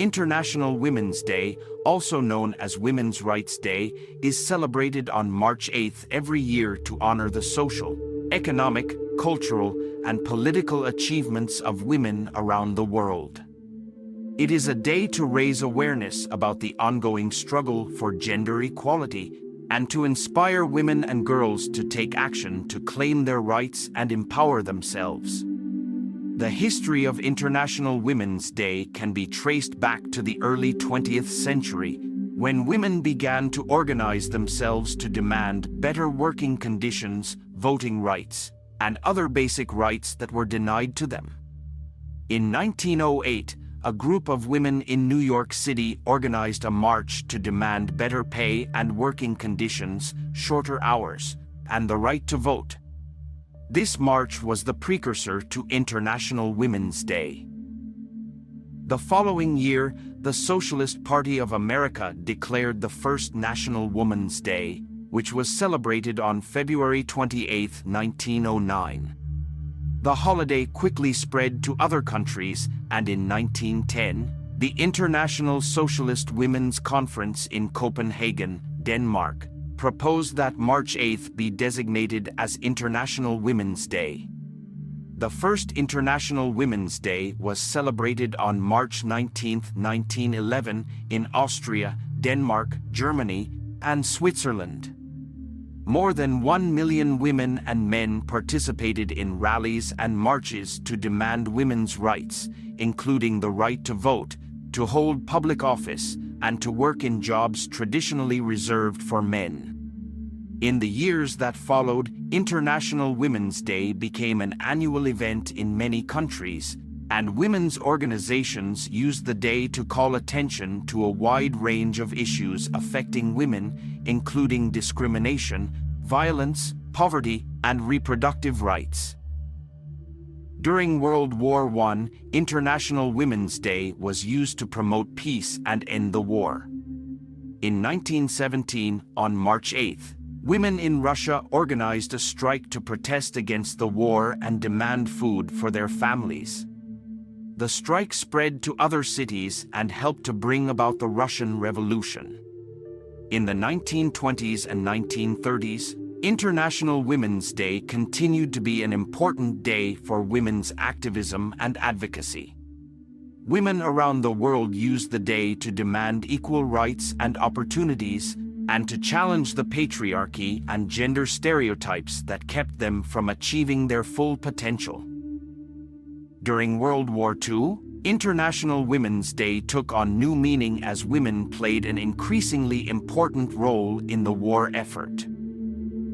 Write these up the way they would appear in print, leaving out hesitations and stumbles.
International Women's Day, also known as Women's Rights Day, is celebrated on March 8th every year to honor the social, economic, cultural, and political achievements of women around the world. It is a day to raise awareness about the ongoing struggle for gender equality and to inspire women and girls to take action to claim their rights and empower themselves. The history of International Women's Day can be traced back to the early 20th century, when women began to organize themselves to demand better working conditions, voting rights, and other basic rights that were denied to them. In 1908, a group of women in New York City organized a march to demand better pay and working conditions, shorter hours, and the right to vote. This march was the precursor to International Women's Day. The following year, the Socialist Party of America declared the first National Women's Day, which was celebrated on February 28, 1909. The holiday quickly spread to other countries, and in 1910, the International Socialist Women's Conference in Copenhagen, Denmark, proposed that March 8th be designated as International Women's Day. The first International Women's Day was celebrated on March 19, 1911, in Austria, Denmark, Germany, and Switzerland. More than 1 million women and men participated in rallies and marches to demand women's rights, including the right to vote, to hold public office, and to work in jobs traditionally reserved for men. In the years that followed, International Women's Day became an annual event in many countries, and women's organizations used the day to call attention to a wide range of issues affecting women, including discrimination, violence, poverty, and reproductive rights. During World War I, International Women's Day was used to promote peace and end the war. In 1917, on March 8th, women in Russia organized a strike to protest against the war and demand food for their families. The strike spread to other cities and helped to bring about the Russian Revolution. In the 1920s and 1930s, International Women's Day continued to be an important day for women's activism and advocacy. Women around the world used the day to demand equal rights and opportunities and to challenge the patriarchy and gender stereotypes that kept them from achieving their full potential. During World War II, International Women's Day took on new meaning as women played an increasingly important role in the war effort.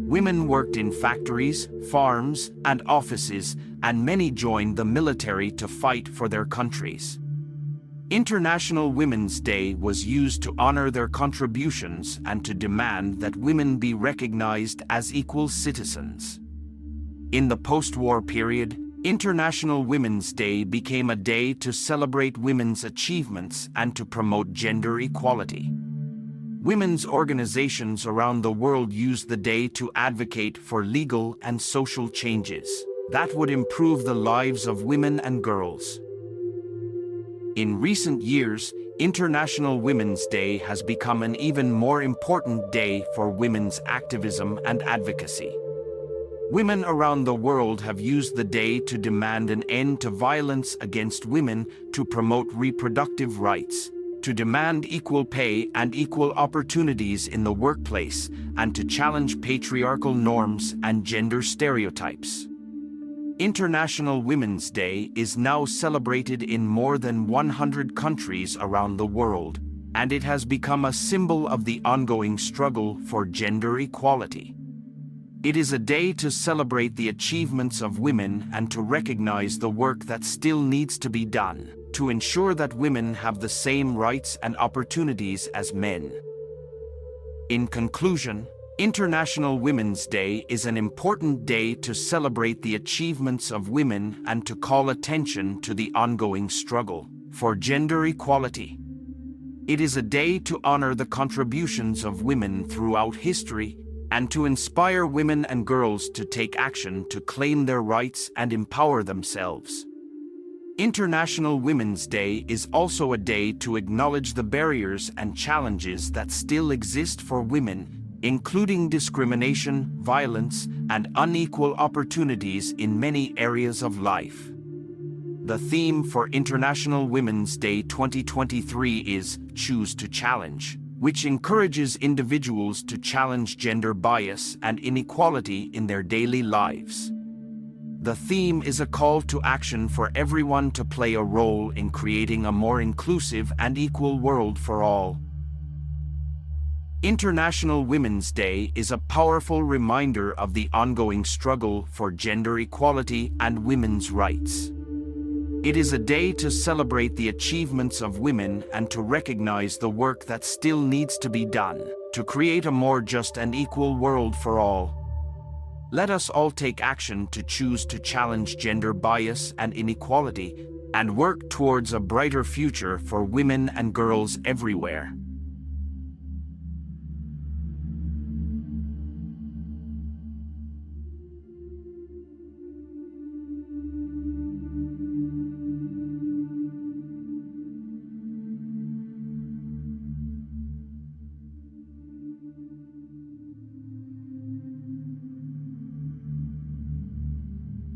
Women worked in factories, farms, and offices, and many joined the military to fight for their countries. International Women's Day was used to honor their contributions and to demand that women be recognized as equal citizens. In the post-war period, International Women's Day became a day to celebrate women's achievements and to promote gender equality. Women's organizations around the world used the day to advocate for legal and social changes that would improve the lives of women and girls. In recent years, International Women's Day has become an even more important day for women's activism and advocacy. Women around the world have used the day to demand an end to violence against women, to promote reproductive rights, to demand equal pay and equal opportunities in the workplace, and to challenge patriarchal norms and gender stereotypes. International Women's Day is now celebrated in more than 100 countries around the world, and it has become a symbol of the ongoing struggle for gender equality. It is a day to celebrate the achievements of women and to recognize the work that still needs to be done to ensure that women have the same rights and opportunities as men. In conclusion, International Women's Day is an important day to celebrate the achievements of women and to call attention to the ongoing struggle for gender equality. It is a day to honor the contributions of women throughout history and to inspire women and girls to take action to claim their rights and empower themselves. International Women's Day is also a day to acknowledge the barriers and challenges that still exist for women, including discrimination, violence, and unequal opportunities in many areas of life. The theme for International Women's Day 2023 is Choose to Challenge, which encourages individuals to challenge gender bias and inequality in their daily lives. The theme is a call to action for everyone to play a role in creating a more inclusive and equal world for all. International Women's Day is a powerful reminder of the ongoing struggle for gender equality and women's rights. It is a day to celebrate the achievements of women and to recognize the work that still needs to be done to create a more just and equal world for all. Let us all take action to choose to challenge gender bias and inequality and work towards a brighter future for women and girls everywhere.